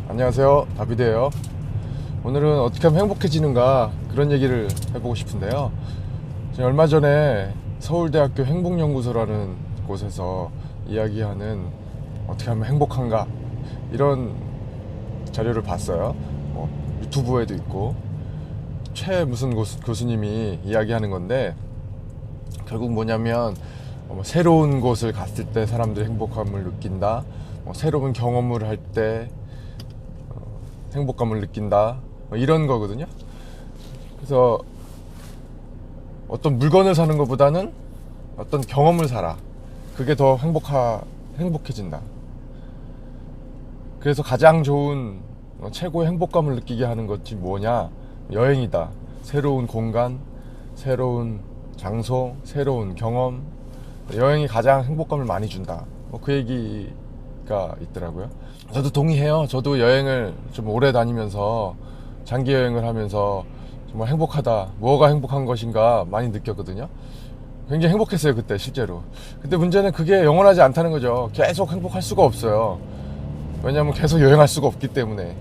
안녕하세요, 다비드예요. 오늘은 어떻게 하면 행복해지는가 그런 얘기를 해보고 싶은데요. 제가 얼마 전에 서울대학교 행복연구소라는 곳에서 이야기하는 어떻게 하면 행복한가 이런 자료를 봤어요. 유튜브에도 있고 최 무슨 교수님이 이야기하는 건데, 결국 뭐냐면 새로운 곳을 갔을 때 사람들이 행복함을 느낀다, 새로운 경험을 할 때 행복감을 느낀다, 이런 거거든요. 그래서 어떤 물건을 사는 것보다는 어떤 경험을 사라, 그게 더 행복해진다. 그래서 가장 좋은 최고의 행복감을 느끼게 하는 것이 뭐냐? 여행이다. 새로운 공간, 새로운 장소, 새로운 경험, 여행이 가장 행복감을 많이 준다, 그 얘기가 있더라고요. 저도 동의해요. 저도 여행을 좀 오래 다니면서 장기 여행을 하면서 정말 행복하다, 뭐가 행복한 것인가 많이 느꼈거든요. 굉장히 행복했어요, 그때 실제로. 근데 문제는 그게 영원하지 않다는 거죠. 계속 행복할 수가 없어요. 왜냐하면 계속 여행할 수가 없기 때문에.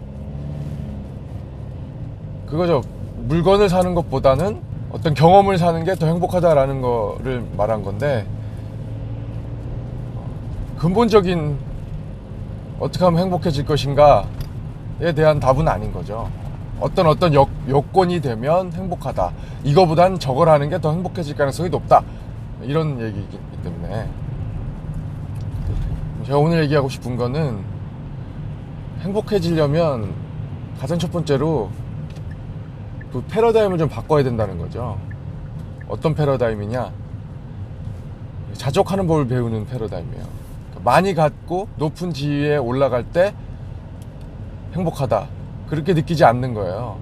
그거죠. 물건을 사는 것보다는 어떤 경험을 사는 게 더 행복하다라는 거를 말한 건데, 근본적인 어떻게 하면 행복해질 것인가에 대한 답은 아닌 거죠. 어떤 여건이 되면 행복하다, 이거보단 저걸 하는 게 더 행복해질 가능성이 높다, 이런 얘기이기 때문에 제가 오늘 얘기하고 싶은 거는, 행복해지려면 가장 첫 번째로 그 패러다임을 좀 바꿔야 된다는 거죠. 어떤 패러다임이냐? 자족하는 법을 배우는 패러다임이에요. 많이 갖고 높은 지위에 올라갈 때 행복하다, 그렇게 느끼지 않는 거예요.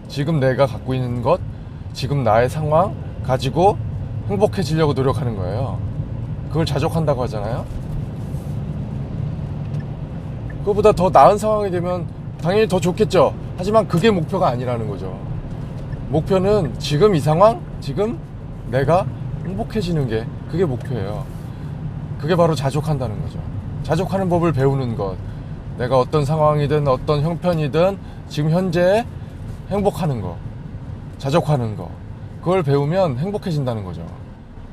지금 내가 갖고 있는 것, 지금 나의 상황 가지고 행복해지려고 노력하는 거예요. 그걸 자족한다고 하잖아요. 그거보다 더 나은 상황이 되면 당연히 더 좋겠죠. 하지만 그게 목표가 아니라는 거죠. 목표는 지금 이 상황, 지금 내가 행복해지는 게, 그게 목표예요. 그게 바로 자족한다는 거죠. 자족하는 법을 배우는 것. 내가 어떤 상황이든 어떤 형편이든 지금 현재 행복하는 거, 자족하는 거, 그걸 배우면 행복해진다는 거죠.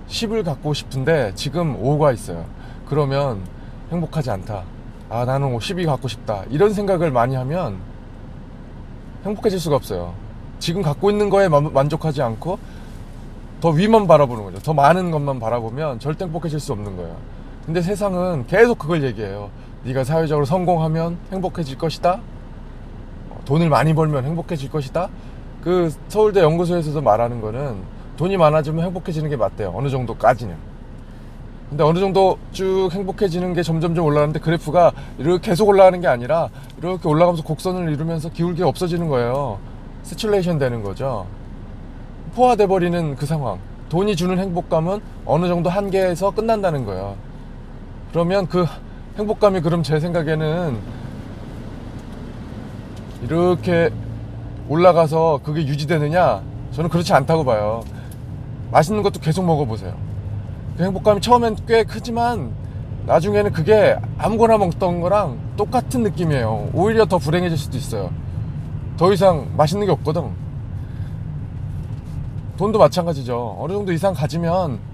10을 갖고 싶은데 지금 5가 있어요. 그러면 행복하지 않다. 아, 나는 10이 갖고 싶다, 이런 생각을 많이 하면 행복해질 수가 없어요. 지금 갖고 있는 거에 만족하지 않고 더 위만 바라보는 거죠. 더 많은 것만 바라보면 절대 행복해질 수 없는 거예요. 근데 세상은 계속 그걸 얘기해요. 네가 사회적으로 성공하면 행복해질 것이다, 돈을 많이 벌면 행복해질 것이다. 그 서울대 연구소에서도 말하는 거는 돈이 많아지면 행복해지는 게 맞대요, 어느 정도까지는. 근데 어느 정도 쭉 행복해지는 게 점점점 올라가는데, 그래프가 이렇게 계속 올라가는 게 아니라 이렇게 올라가면서 곡선을 이루면서 기울기가 없어지는 거예요. 세츄레이션 되는 거죠. 포화돼 버리는 그 상황. 돈이 주는 행복감은 어느 정도 한계에서 끝난다는 거예요. 그러면 그 행복감이, 그럼 제 생각에는 이렇게 올라가서 그게 유지되느냐? 저는 그렇지 않다고 봐요. 맛있는 것도 계속 먹어보세요. 그 행복감이 처음엔 꽤 크지만 나중에는 그게 아무거나 먹던 거랑 똑같은 느낌이에요. 오히려 더 불행해질 수도 있어요. 더 이상 맛있는 게 없거든. 돈도 마찬가지죠. 어느 정도 이상 가지면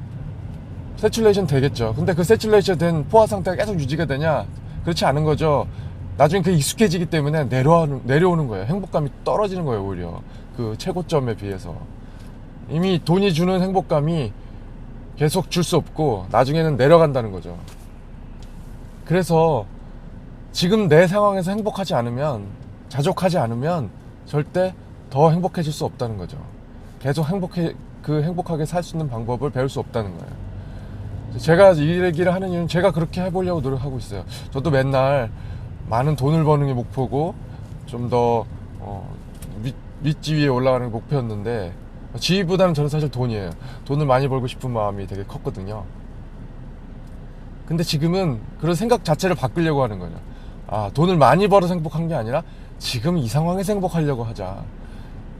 세츄레이션 되겠죠. 근데 그 세츄레이션 된 포화 상태가 계속 유지가 되냐? 그렇지 않은 거죠. 나중에 그게 익숙해지기 때문에 내려오는 거예요. 행복감이 떨어지는 거예요, 오히려 그 최고점에 비해서. 이미 돈이 주는 행복감이 계속 줄 수 없고 나중에는 내려간다는 거죠. 그래서 지금 내 상황에서 행복하지 않으면, 자족하지 않으면 절대 더 행복해질 수 없다는 거죠. 계속 행복하게 살 수 있는 방법을 배울 수 없다는 거예요. 제가 이 얘기를 하는 이유는 제가 그렇게 해보려고 노력하고 있어요. 저도 맨날 많은 돈을 버는 게 목표고, 좀 더 밑지위에 올라가는 게 목표였는데, 지위보다는 저는 사실 돈이에요. 돈을 많이 벌고 싶은 마음이 되게 컸거든요. 근데 지금은 그런 생각 자체를 바꾸려고 하는 거죠. 아, 돈을 많이 벌어서 행복한 게 아니라 지금 이 상황에서 행복하려고 하자,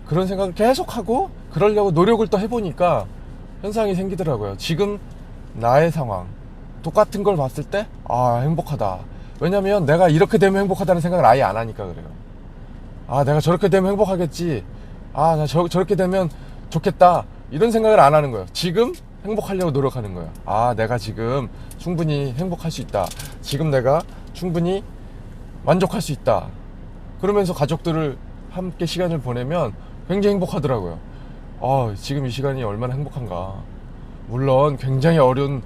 그런 생각을 계속하고 그러려고 노력을 또 해보니까 현상이 생기더라고요. 지금 나의 상황 똑같은 걸 봤을 때, 아, 행복하다, 왜냐면 내가 이렇게 되면 행복하다는 생각을 아예 안 하니까 그래요. 아, 내가 저렇게 되면 행복하겠지. 아, 나 저렇게 되면 좋겠다. 이런 생각을 안 하는 거예요. 지금 행복하려고 노력하는 거예요. 아, 내가 지금 충분히 행복할 수 있다. 지금 내가 충분히 만족할 수 있다. 그러면서 가족들을 함께 시간을 보내면 굉장히 행복하더라고요. 지금 이 시간이 얼마나 행복한가. 물론 굉장히 어려운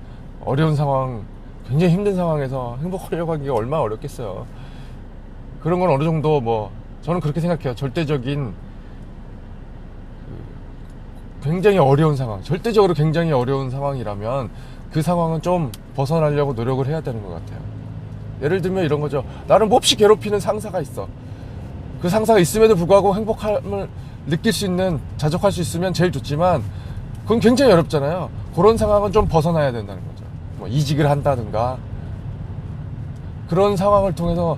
상황, 굉장히 힘든 상황에서 행복하려고 하기가 얼마나 어렵겠어요. 그런 건 어느 정도 저는 그렇게 생각해요. 절대적인 굉장히 어려운 상황, 절대적으로 굉장히 어려운 상황이라면 그 상황은 좀 벗어나려고 노력을 해야 되는 것 같아요. 예를 들면 이런 거죠. 나를 몹시 괴롭히는 상사가 있어. 그 상사가 있음에도 불구하고 행복함을 느낄 수 있는, 자족할 수 있으면 제일 좋지만 그건 굉장히 어렵잖아요. 그런 상황은 좀 벗어나야 된다는 거죠. 이직을 한다든가 그런 상황을 통해서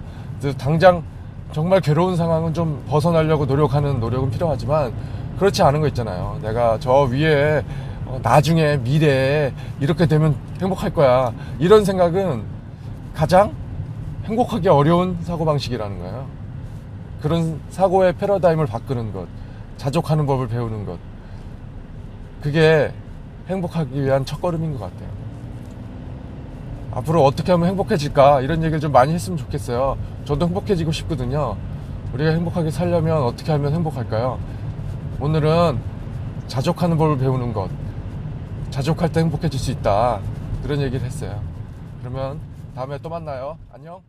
당장 정말 괴로운 상황은 좀 벗어나려고 노력하는 노력은 필요하지만 그렇지 않은 거 있잖아요. 내가 저 위에 나중에 미래에 이렇게 되면 행복할 거야. 이런 생각은 가장 행복하기 어려운 사고방식이라는 거예요. 그런 사고의 패러다임을 바꾸는 것, 자족하는 법을 배우는 것, 그게 행복하기 위한 첫걸음인 것 같아요. 앞으로 어떻게 하면 행복해질까, 이런 얘기를 좀 많이 했으면 좋겠어요. 저도 행복해지고 싶거든요. 우리가 행복하게 살려면 어떻게 하면 행복할까요? 오늘은 자족하는 법을 배우는 것, 자족할 때 행복해질 수 있다, 그런 얘기를 했어요. 그러면 다음에 또 만나요. 안녕.